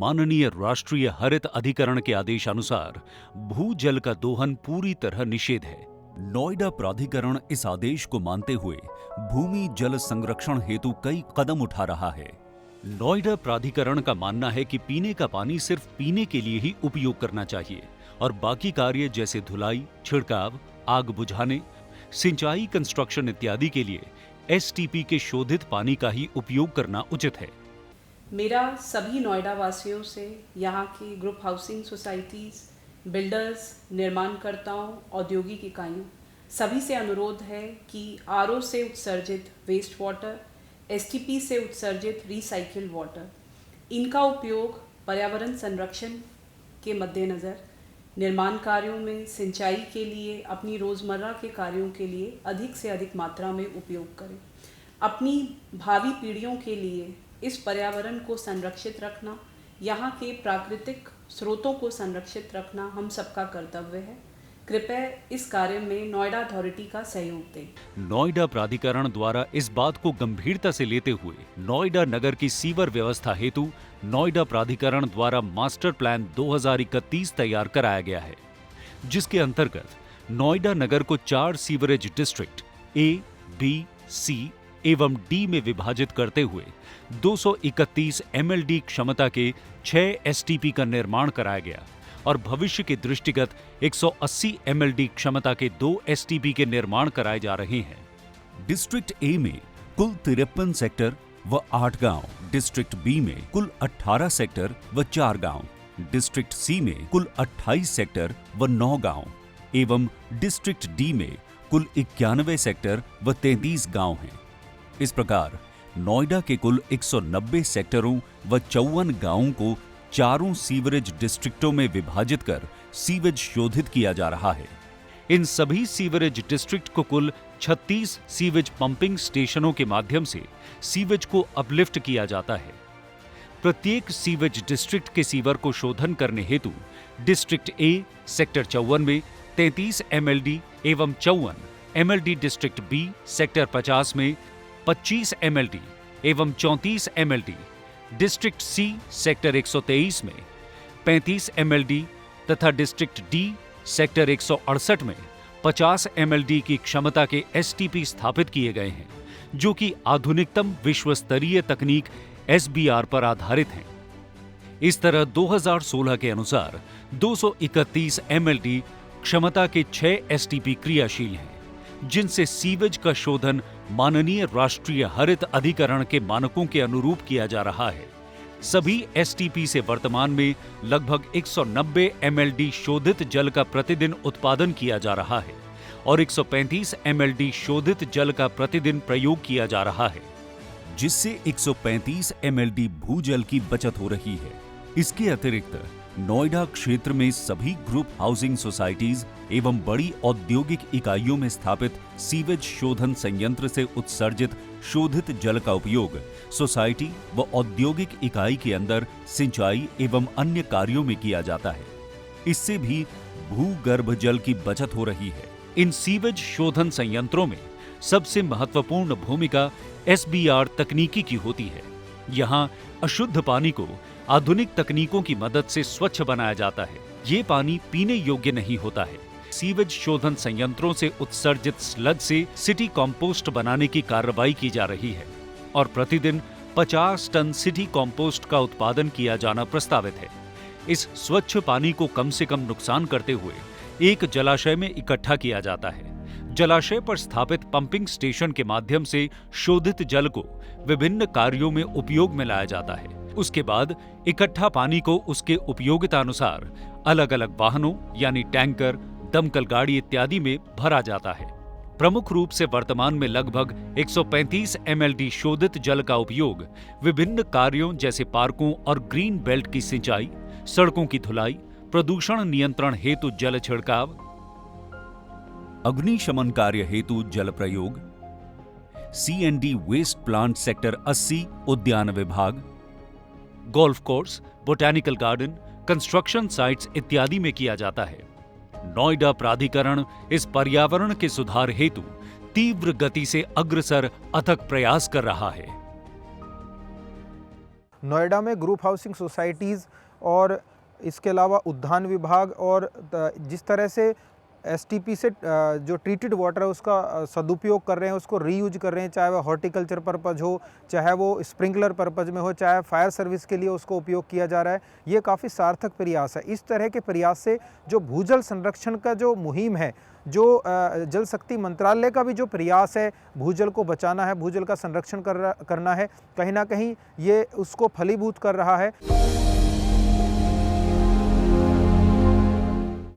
माननीय राष्ट्रीय हरित अधिकरण के आदेशानुसार भूजल का दोहन पूरी तरह निषेध है। नोएडा प्राधिकरण इस आदेश को मानते हुए भूमि जल संरक्षण हेतु कई कदम उठा रहा है। नोएडा प्राधिकरण का मानना है कि पीने का पानी सिर्फ पीने के लिए ही उपयोग करना चाहिए और बाकी कार्य जैसे धुलाई, छिड़काव, आग बुझाने, सिंचाई, कंस्ट्रक्शन इत्यादि के लिए एसटीपी के शोधित पानी का ही उपयोग करना उचित है। मेरा सभी नोएडा वासियों से यहाँ की ग्रुप हाउसिंग सोसाइटीज़, बिल्डर्स, निर्माणकर्ताओं, औद्योगिक इकाइयों सभी से अनुरोध है कि आरओ से उत्सर्जित वेस्ट वाटर, एसटीपी से उत्सर्जित रिसाइकिल वाटर, इनका उपयोग पर्यावरण संरक्षण के मद्देनज़र निर्माण कार्यों में, सिंचाई के लिए, अपनी रोज़मर्रा के कार्यों के लिए अधिक से अधिक मात्रा में उपयोग करें। अपनी भावी पीढ़ियों के लिए इस पर्यावरण को संरक्षित रखना, यहाँ के प्राकृतिक स्रोतों को संरक्षित रखना हम सबका कर्तव्य है। कृपया इस कार्य में नोएडा अथॉरिटी का सहयोग दें। नोएडा प्राधिकरण द्वारा इस बात को गंभीरता से लेते हुए नोएडा नगर की सीवर व्यवस्था हेतु नोएडा प्राधिकरण द्वारा मास्टर प्लान 2031 तैयार कराया गया है, जिसके अंतर्गत नोएडा नगर को 4 सीवरेज डिस्ट्रिक्ट ए, बी, सी एवं डी में विभाजित करते हुए 231 एमएलडी क्षमता के 6 एसटीपी का निर्माण कराया गया और भविष्य के दृष्टिगत 180 एमएलडी क्षमता के 2 एसटीपी के निर्माण कराए जा रहे हैं। डिस्ट्रिक्ट ए में कुल 53 सेक्टर व 8 गांव, डिस्ट्रिक्ट बी में कुल 18 सेक्टर व 4 गांव, डिस्ट्रिक्ट सी में कुल 28 सेक्टर व 9 गांव एवं डिस्ट्रिक्ट डी में कुल 91 सेक्टर व 33 गांव हैं। इस प्रकार नोएडा के कुल 190 सेक्टरों व 54 गांवों को चारों सीवरेज डिस्ट्रिक्टों में विभाजित कर सीवेज शोधित किया जा रहा है। इन सभी सीवरेज डिस्ट्रिक्ट को कुल 36 सीवेज पंपिंग स्टेशनों के माध्यम से सीवेज को अपलिफ्ट किया जाता है। प्रत्येक सीवेज डिस्ट्रिक्ट के सीवर को शोधन करने हेतु डिस्ट्रिक्ट ए सेक्टर 54 में 33 एमएलडी एवं 54 एमएलडी, डिस्ट्रिक्ट बी सेक्टर 50 में 25 एमएलडी एवं 34 एमएलडी, डिस्ट्रिक्ट सी सेक्टर 123 में 35 एमएलडी तथा डिस्ट्रिक्ट डी सेक्टर 168 में 50 एमएलडी की क्षमता के एसटीपी स्थापित किए गए हैं, जो कि आधुनिकतम विश्व स्तरीय तकनीक एसबीआर पर आधारित हैं। इस तरह 2016 के अनुसार 231 एमएलडी क्षमता के 6 एसटीपी क्रियाशील हैं, जिनसे सीवेज का शोधन माननीय राष्ट्रीय हरित अधिकरण के मानकों के अनुरूप किया जा रहा है। सभी एसटीपी से वर्तमान में लगभग 190 एमएलडी शोधित जल का प्रतिदिन उत्पादन किया जा रहा है और 135 एमएलडी शोधित जल का प्रतिदिन प्रयोग किया जा रहा है, जिससे 135 एमएलडी भूजल की बचत हो रही है। इसके अतिरिक्त नोएडा क्षेत्र में सभी ग्रुप हाउसिंग सोसाइटीज एवं बड़ी औद्योगिक इकाइयों में स्थापित सीवेज शोधन संयंत्र से उत्सर्जित शोधित जल का उपयोग सोसाइटी व औद्योगिक इकाई के अंदर सिंचाई एवं अन्य कार्यों में किया जाता है। इससे भी भूगर्भ जल की बचत हो रही है। इन सीवेज शोधन संयंत्रों में सबसे महत्वपूर्ण भूमिका एसबीआर तकनीकी की होती है। यहाँ अशुद्ध पानी को आधुनिक तकनीकों की मदद से स्वच्छ बनाया जाता है। ये पानी पीने योग्य नहीं होता है। सीवेज शोधन संयंत्रों से उत्सर्जित स्लग से सिटी कॉम्पोस्ट बनाने की कार्रवाई की जा रही है और प्रतिदिन 50 टन सिटी कॉम्पोस्ट का उत्पादन किया जाना प्रस्तावित है। इस स्वच्छ पानी को कम से कम नुकसान करते हुए एक जलाशय में इकट्ठा किया जाता है। जलाशय पर स्थापित पंपिंग स्टेशन के माध्यम से शोधित जल को विभिन्न कार्यों में उपयोग में लाया जाता है। उसके बाद इकट्ठा पानी को उसके उपयोगिता अनुसार अलग अलग वाहनों यानी टैंकर, दमकल गाड़ी इत्यादि में भरा जाता है। प्रमुख रूप से वर्तमान में लगभग 135 एमएलडी शोधित जल का उपयोग विभिन्न कार्यों जैसे पार्कों और ग्रीन बेल्ट की सिंचाई, सड़कों की धुलाई, प्रदूषण नियंत्रण हेतु जल छिड़काव, अग्निशमन कार्य हेतु जल प्रयोग, सीएनडी वेस्ट प्लांट सेक्टर 80 उद्यान विभाग, golf course, botanical garden, construction sites इत्यादि में किया जाता है। नोएडा प्राधिकरण इस पर्यावरण के सुधार हेतु तीव्र गति से अग्रसर अथक प्रयास कर रहा है। नोएडा में ग्रुप हाउसिंग सोसाइटीज़ और इसके अलावा उद्यान विभाग और जिस तरह से एसटीपी से जो ट्रीटेड वाटर है उसका सदुपयोग कर रहे हैं, उसको रीयूज कर रहे हैं, चाहे वह हॉर्टिकल्चर पर्पज़ हो, चाहे वो स्प्रिंकलर पर्पज़ में हो, चाहे फायर सर्विस के लिए उसको उपयोग किया जा रहा है, ये काफ़ी सार्थक प्रयास है। इस तरह के प्रयास से जो भूजल संरक्षण का जो मुहिम है, जो जल शक्ति मंत्रालय का भी जो प्रयास है भूजल को बचाना है, भूजल का संरक्षण करना है, कहीं ना कहीं ये उसको फलीभूत कर रहा है।